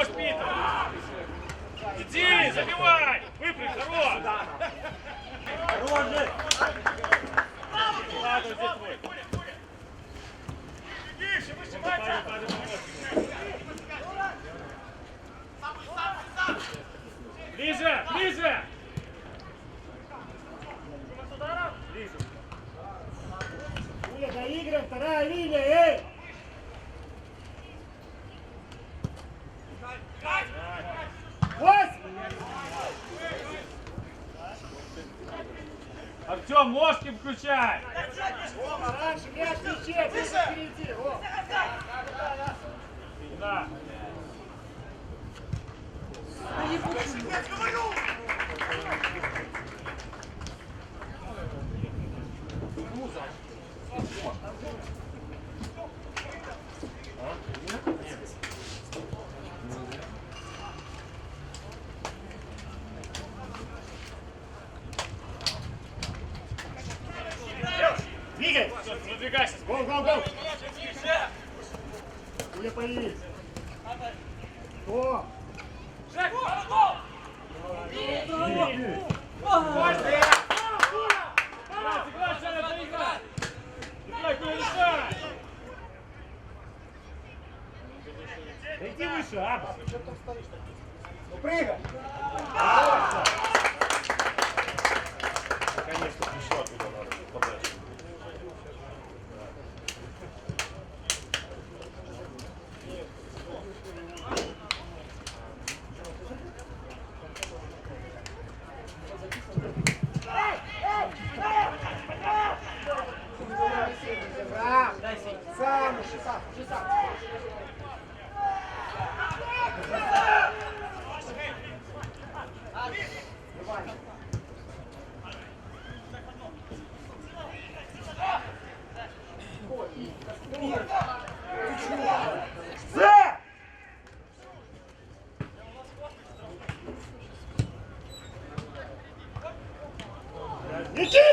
Хорош, Питер! Иди, забивай! Выпрыг, хорош! Хорош же! Ладно, здесь твой. Ближе, ближе! Ближе. Уля, доиграем, вторая линия, эй! Артем, ложки включай! Рома, раньше мяч висит, впереди, о! Да. Двигай! Продвигайся! Гол, гол, гол! Уля, появись! О! Жек, гол! Иди выше, Аба! Ну прыгай! Наконец-то пришла туда надо, подальше. Сам! Иди!